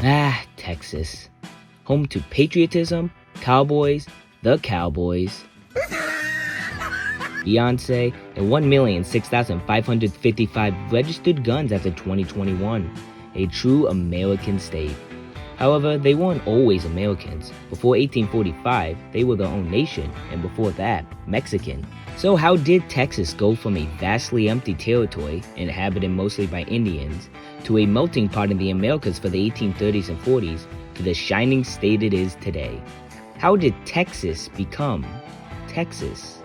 Texas. Home to patriotism, cowboys, the Cowboys, Beyonce, and 1,006,555 registered guns as of 2021. A true American state. However, they weren't always Americans. Before 1845, they were their own nation, and before that, Mexican. So how did Texas go from a vastly empty territory, inhabited mostly by Indians, to a melting pot in the Americas for the 1830s and 40s, to the shining state it is today? How did Texas become Texas?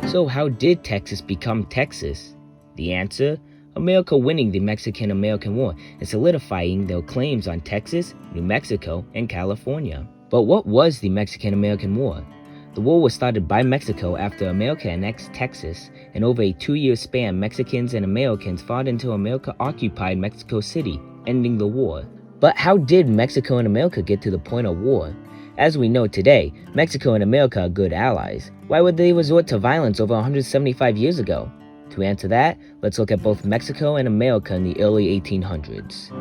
So how did Texas become Texas? The answer? America winning the Mexican-American War and solidifying their claims on Texas, New Mexico, and California. But what was the Mexican-American War? The war was started by Mexico after America annexed Texas, and over a 2-year span, Mexicans and Americans fought until America occupied Mexico City, ending the war. But how did Mexico and America get to the point of war? As we know today, Mexico and America are good allies. Why would they resort to violence over 175 years ago? To answer that, let's look at both Mexico and America in the early 1800s.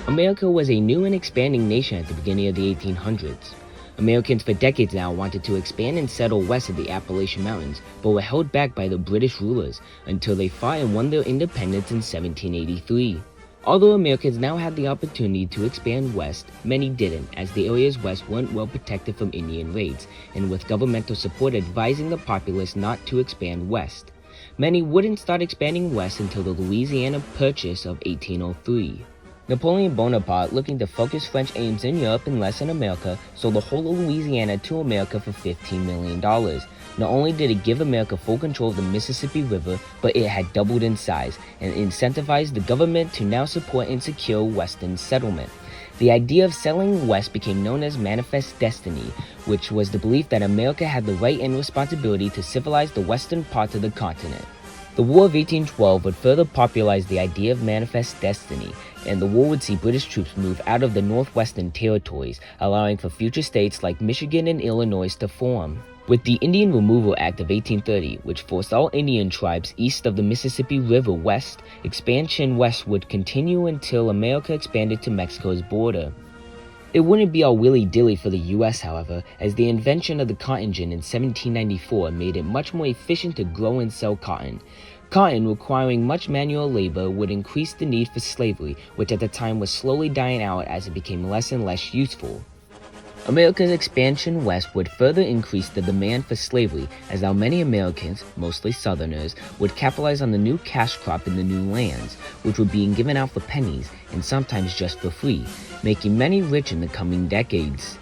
America was a new and expanding nation at the beginning of the 1800s. Americans for decades now wanted to expand and settle west of the Appalachian Mountains, but were held back by the British rulers until they fought and won their independence in 1783. Although Americans now had the opportunity to expand west, many didn't, as the areas west weren't well protected from Indian raids, and with governmental support advising the populace not to expand west. Many wouldn't start expanding west until the Louisiana Purchase of 1803. Napoleon Bonaparte, looking to focus French aims in Europe and less in America, sold the whole of Louisiana to America for $15 million. Not only did it give America full control of the Mississippi River, but it had doubled in size and incentivized the government to now support and secure Western settlement. The idea of settling west became known as Manifest Destiny, which was the belief that America had the right and responsibility to civilize the western parts of the continent. The War of 1812 would further popularize the idea of Manifest Destiny, and the war would see British troops move out of the northwestern territories, allowing for future states like Michigan and Illinois to form. With the Indian Removal Act of 1830, which forced all Indian tribes east of the Mississippi River west, expansion west would continue until America expanded to Mexico's border. It wouldn't be all willy-dilly for the US, however, as the invention of the cotton gin in 1794 made it much more efficient to grow and sell cotton. Cotton, requiring much manual labor, would increase the need for slavery, which at the time was slowly dying out as it became less and less useful. America's expansion west would further increase the demand for slavery, as now many Americans, mostly Southerners, would capitalize on the new cash crop in the new lands, which were being given out for pennies, and sometimes just for free, making many rich in the coming decades.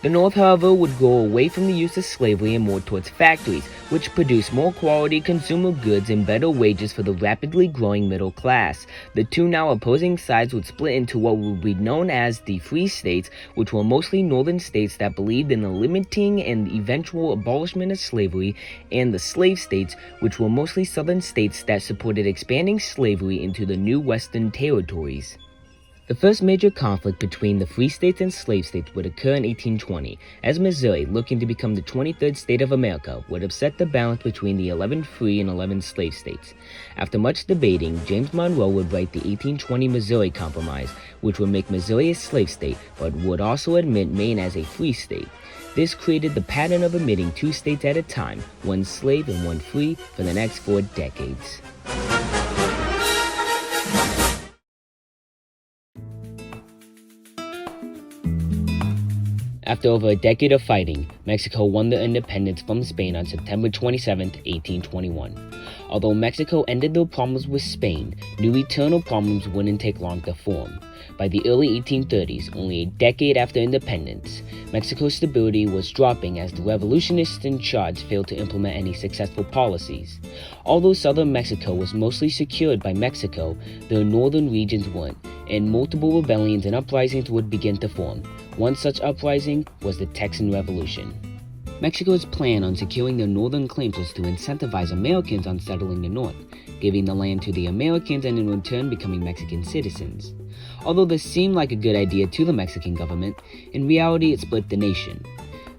The North, however, would go away from the use of slavery and more towards factories, which produce more quality consumer goods and better wages for the rapidly growing middle class. The two now opposing sides would split into what would be known as the Free States, which were mostly northern states that believed in the limiting and eventual abolishment of slavery, and the Slave States, which were mostly southern states that supported expanding slavery into the new western territories. The first major conflict between the Free States and Slave States would occur in 1820, as Missouri, looking to become the 23rd state of America, would upset the balance between the 11 free and 11 slave states. After much debating, James Monroe would write the 1820 Missouri Compromise, which would make Missouri a slave state, but would also admit Maine as a free state. This created the pattern of admitting 2 states at a time, one slave and one free, for the next 4 decades. After over a decade of fighting, Mexico won their independence from Spain on September 27, 1821. Although Mexico ended their problems with Spain, new eternal problems wouldn't take long to form. By the early 1830s, only a decade after independence, Mexico's stability was dropping as the revolutionists in charge failed to implement any successful policies. Although southern Mexico was mostly secured by Mexico, the northern regions weren't, and multiple rebellions and uprisings would begin to form. One such uprising was the Texan Revolution. Mexico's plan on securing their northern claims was to incentivize Americans on settling the north, giving the land to the Americans and in return becoming Mexican citizens. Although this seemed like a good idea to the Mexican government, in reality it split the nation.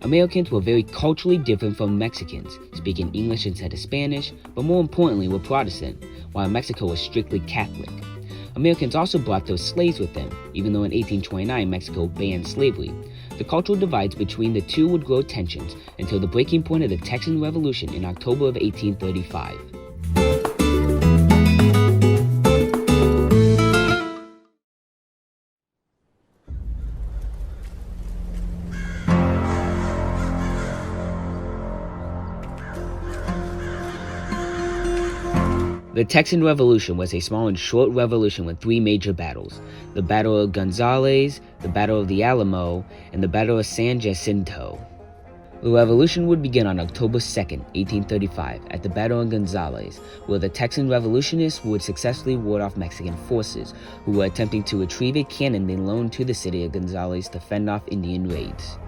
Americans were very culturally different from Mexicans, speaking English instead of Spanish, but more importantly were Protestant, while Mexico was strictly Catholic. Americans also brought their slaves with them, even though in 1829 Mexico banned slavery. The cultural divides between the two would grow tensions until the breaking point of the Texan Revolution in October of 1835. The Texan Revolution was a small and short revolution with three major battles: the Battle of Gonzales, the Battle of the Alamo, and the Battle of San Jacinto. The revolution would begin on October 2, 1835, at the Battle of Gonzales, where the Texan revolutionists would successfully ward off Mexican forces, who were attempting to retrieve a cannon they loaned to the city of Gonzales to fend off Indian raids.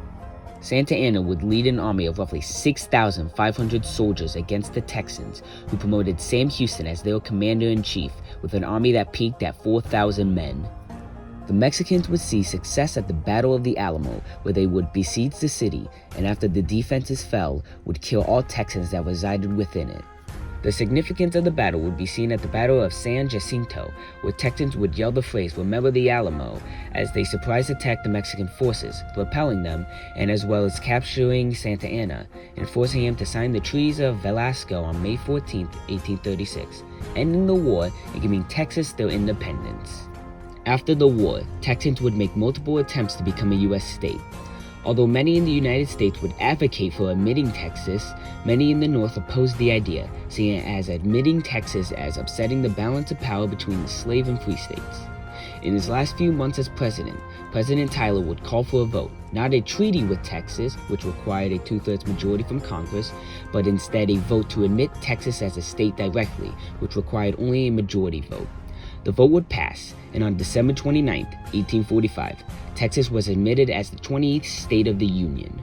Santa Anna would lead an army of roughly 6,500 soldiers against the Texans, who promoted Sam Houston as their commander-in-chief, with an army that peaked at 4,000 men. The Mexicans would see success at the Battle of the Alamo, where they would besiege the city, and after the defenses fell, would kill all Texans that resided within it. The significance of the battle would be seen at the Battle of San Jacinto, where Texans would yell the phrase "Remember the Alamo," as they surprise attacked the Mexican forces, repelling them, and as well as capturing Santa Anna, and forcing him to sign the Treaties of Velasco on May 14, 1836, ending the war and giving Texas their independence. After the war, Texans would make multiple attempts to become a U.S. state. Although many in the United States would advocate for admitting Texas, many in the North opposed the idea, seeing it as admitting Texas as upsetting the balance of power between the slave and free states. In his last few months as president, President Tyler would call for a vote, not a treaty with Texas, which required a two-thirds majority from Congress, but instead a vote to admit Texas as a state directly, which required only a majority vote. The vote would pass, and on December 29, 1845, Texas was admitted as the 28th state of the Union.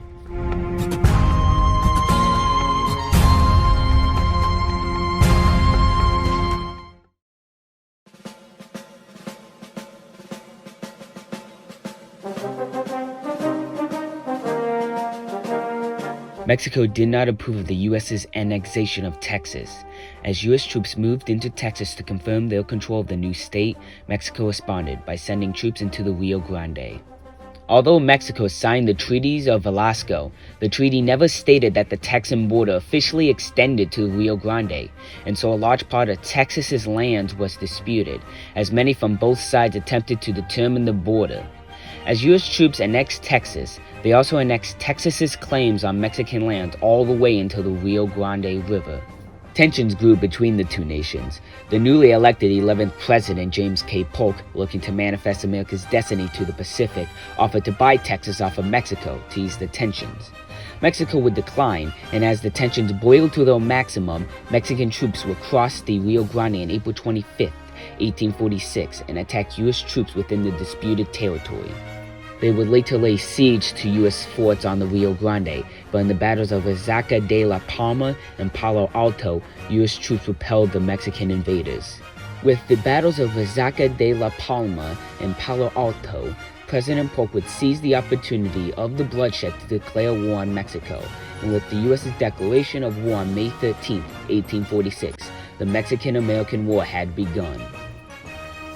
Mexico did not approve of the U.S.'s annexation of Texas. As U.S. troops moved into Texas to confirm their control of the new state, Mexico responded by sending troops into the Rio Grande. Although Mexico signed the Treaties of Velasco, the treaty never stated that the Texan border officially extended to the Rio Grande, and so a large part of Texas's lands was disputed, as many from both sides attempted to determine the border. As U.S. troops annexed Texas, they also annexed Texas's claims on Mexican lands all the way into the Rio Grande River. Tensions grew between the two nations. The newly elected 11th President James K. Polk, looking to manifest America's destiny to the Pacific, offered to buy Texas off of Mexico to ease the tensions. Mexico would decline, and as the tensions boiled to their maximum, Mexican troops would cross the Rio Grande on April 25, 1846, and attack U.S. troops within the disputed territory. They would later lay siege to U.S. forts on the Rio Grande, but in the battles of Resaca de la Palma and Palo Alto, U.S. troops repelled the Mexican invaders. With the battles of Resaca de la Palma and Palo Alto, President Polk would seize the opportunity of the bloodshed to declare war on Mexico, and with the U.S.'s declaration of war on May 13, 1846, the Mexican-American War had begun.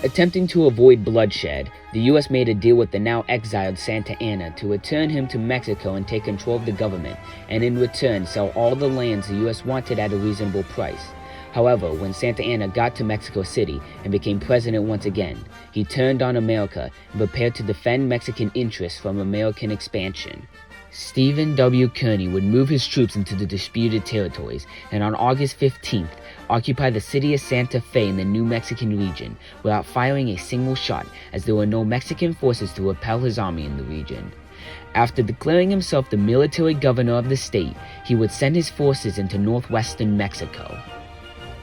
Attempting to avoid bloodshed, the U.S. made a deal with the now exiled Santa Anna to return him to Mexico and take control of the government, and in return sell all the lands the U.S. wanted at a reasonable price. However, when Santa Anna got to Mexico City and became president once again, he turned on America and prepared to defend Mexican interests from American expansion. Stephen W. Kearny would move his troops into the disputed territories and on August 15th occupy the city of Santa Fe in the New Mexican region without firing a single shot, as there were no Mexican forces to repel his army in the region. After declaring himself the military governor of the state, he would send his forces into northwestern Mexico.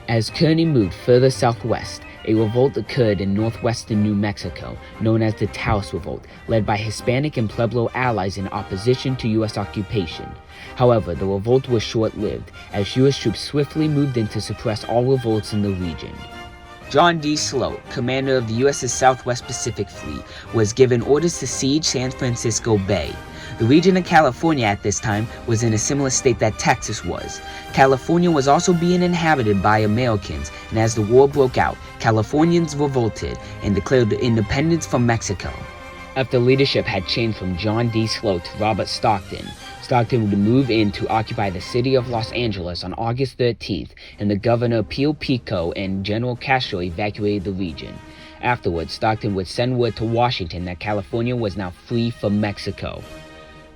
As Kearny moved further southwest, a revolt occurred in northwestern New Mexico, known as the Taos Revolt, led by Hispanic and Pueblo allies in opposition to U.S. occupation. However, the revolt was short-lived, as U.S. troops swiftly moved in to suppress all revolts in the region. John D. Sloat, commander of the U.S.'s Southwest Pacific Fleet, was given orders to siege San Francisco Bay. The region of California at this time was in a similar state that Texas was. California was also being inhabited by Americans, and as the war broke out, Californians revolted and declared independence from Mexico. After leadership had changed from John D. Sloat to Robert Stockton, Stockton would move in to occupy the city of Los Angeles on August 13th, and the governor Pio Pico and General Castro evacuated the region. Afterwards, Stockton would send word to Washington that California was now free from Mexico.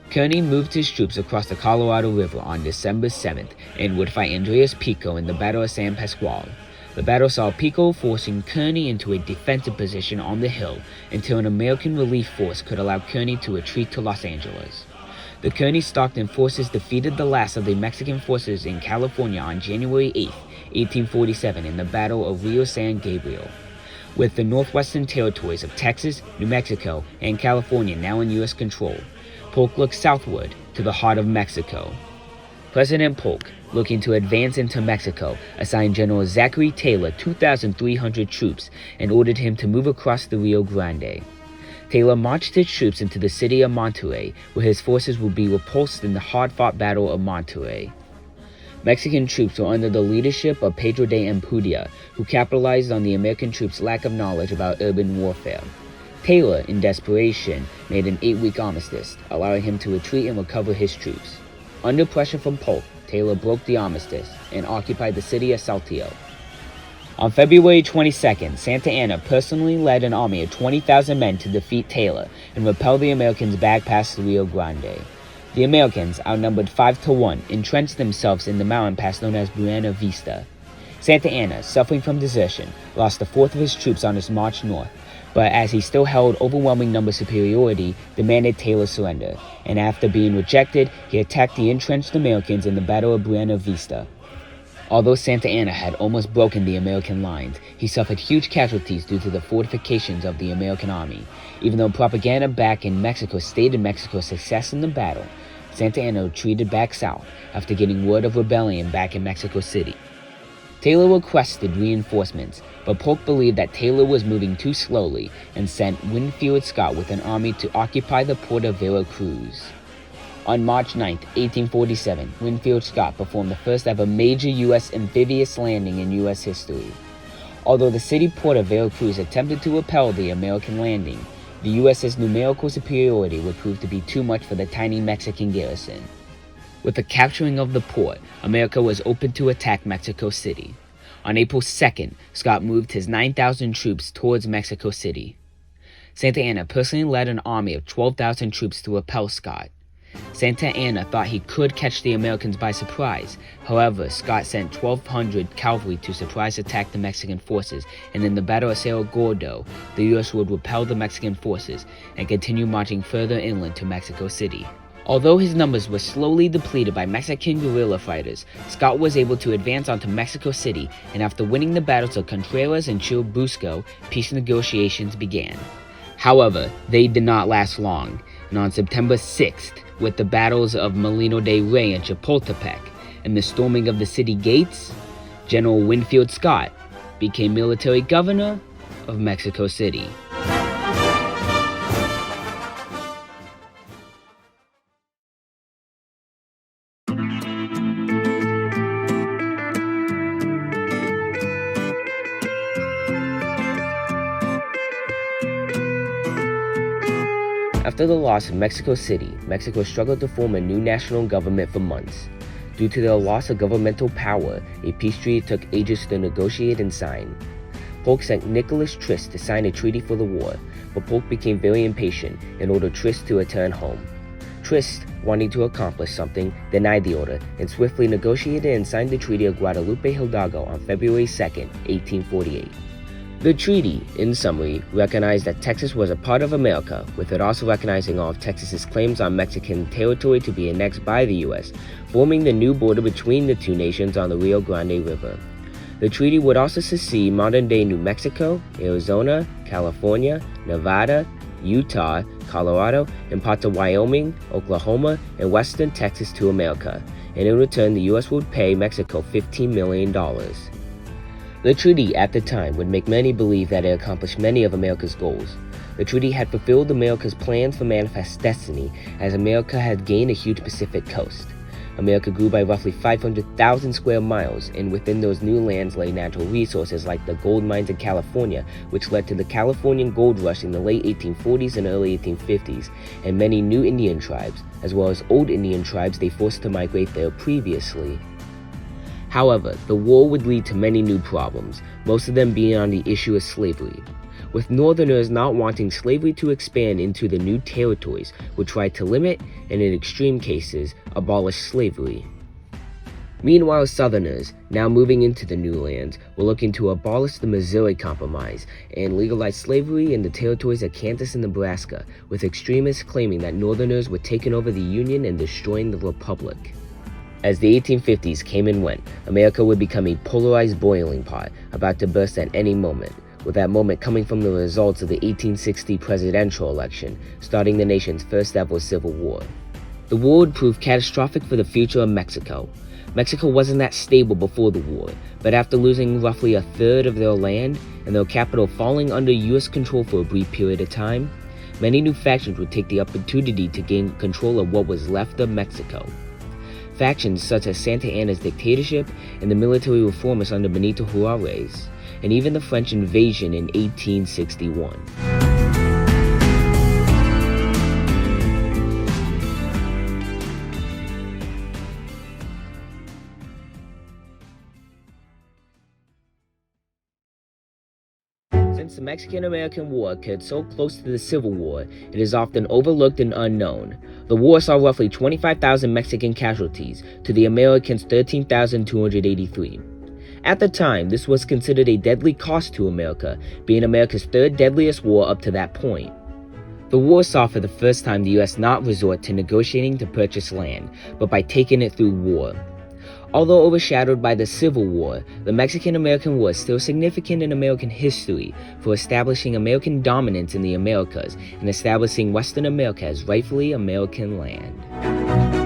Kearny moved his troops across the Colorado River on December 7th and would fight Andreas Pico in the Battle of San Pasqual. The battle saw Pico forcing Kearny into a defensive position on the hill until an American relief force could allow Kearny to retreat to Los Angeles. The Kearny-Stockton forces defeated the last of the Mexican forces in California on January 8, 1847 in the Battle of Rio San Gabriel. With the northwestern territories of Texas, New Mexico, and California now in U.S. control, Polk looked southward to the heart of Mexico. President Polk, looking to advance into Mexico, assigned General Zachary Taylor 2,300 troops and ordered him to move across the Rio Grande. Taylor marched his troops into the city of Monterrey, where his forces would be repulsed in the hard-fought Battle of Monterrey. Mexican troops were under the leadership of Pedro de Ampudia, who capitalized on the American troops' lack of knowledge about urban warfare. Taylor, in desperation, made an 8-week armistice, allowing him to retreat and recover his troops. Under pressure from Polk, Taylor broke the armistice and occupied the city of Saltillo. On February 22nd, Santa Anna personally led an army of 20,000 men to defeat Taylor and repel the Americans back past the Rio Grande. The Americans, outnumbered 5-1, entrenched themselves in the mountain pass known as Buena Vista. Santa Anna, suffering from desertion, lost a fourth of his troops on his march north, but as he still held overwhelming number superiority, demanded Taylor's surrender, and after being rejected, he attacked the entrenched Americans in the Battle of Buena Vista. Although Santa Anna had almost broken the American lines, he suffered huge casualties due to the fortifications of the American army. Even though propaganda back in Mexico stated Mexico's success in the battle, Santa Anna retreated back south after getting word of rebellion back in Mexico City. Taylor requested reinforcements, but Polk believed that Taylor was moving too slowly and sent Winfield Scott with an army to occupy the port of Veracruz. On March 9, 1847, Winfield Scott performed the first ever major U.S. amphibious landing in U.S. history. Although the city port of Veracruz attempted to repel the American landing, the U.S.'s numerical superiority would prove to be too much for the tiny Mexican garrison. With the capturing of the port, America was open to attack Mexico City. On April 2nd, Scott moved his 9,000 troops towards Mexico City. Santa Anna personally led an army of 12,000 troops to repel Scott. Santa Anna thought he could catch the Americans by surprise. However, Scott sent 1,200 cavalry to surprise attack the Mexican forces, and in the Battle of Cerro Gordo, the U.S. would repel the Mexican forces and continue marching further inland to Mexico City. Although his numbers were slowly depleted by Mexican guerrilla fighters, Scott was able to advance onto Mexico City, and after winning the battles of Contreras and Churubusco, peace negotiations began. However, they did not last long, and on September 6th, with the battles of Molino de Rey and Chapultepec and the storming of the city gates, General Winfield Scott became military governor of Mexico City. After the loss of Mexico City, Mexico struggled to form a new national government for months. Due to the loss of governmental power, a peace treaty took ages to negotiate and sign. Polk sent Nicholas Trist to sign a treaty for the war, but Polk became very impatient and ordered Trist to return home. Trist, wanting to accomplish something, denied the order and swiftly negotiated and signed the Treaty of Guadalupe Hidalgo on February 2, 1848. The treaty, in summary, recognized that Texas was a part of America, with it also recognizing all of Texas's claims on Mexican territory to be annexed by the U.S., forming the new border between the two nations on the Rio Grande River. The treaty would also secede modern-day New Mexico, Arizona, California, Nevada, Utah, Colorado, and parts of Wyoming, Oklahoma, and western Texas to America, and in return the U.S. would pay Mexico $15 million. The treaty at the time would make many believe that it accomplished many of America's goals. The treaty had fulfilled America's plans for manifest destiny, as America had gained a huge Pacific coast. America grew by roughly 500,000 square miles, and within those new lands lay natural resources like the gold mines in California, which led to the Californian gold rush in the late 1840s and early 1850s, and many new Indian tribes, as well as old Indian tribes they forced to migrate there previously. However, the war would lead to many new problems, most of them being on the issue of slavery, with Northerners not wanting slavery to expand into the new territories, would try to limit, and in extreme cases, abolish slavery. Meanwhile, Southerners, now moving into the new lands, were looking to abolish the Missouri Compromise and legalize slavery in the territories of Kansas and Nebraska, with extremists claiming that Northerners were taking over the Union and destroying the Republic. As the 1850s came and went, America would become a polarized boiling pot, about to burst at any moment, with that moment coming from the results of the 1860 presidential election, starting the nation's first ever civil war. The war would prove catastrophic for the future of Mexico. Mexico wasn't that stable before the war, but after losing roughly a third of their land and their capital falling under U.S. control for a brief period of time, many new factions would take the opportunity to gain control of what was left of Mexico. Factions such as Santa Anna's dictatorship and the military reformers under Benito Juarez, and even the French invasion in 1861. Since the Mexican-American War occurred so close to the Civil War, it is often overlooked and unknown. The war saw roughly 25,000 Mexican casualties to the Americans' 13,283. At the time, this was considered a deadly cost to America, being America's third deadliest war up to that point. The war saw for the first time the U.S. not resort to negotiating to purchase land, but by taking it through war. Although overshadowed by the Civil War, the Mexican-American War is still significant in American history for establishing American dominance in the Americas and establishing Western America as rightfully American land.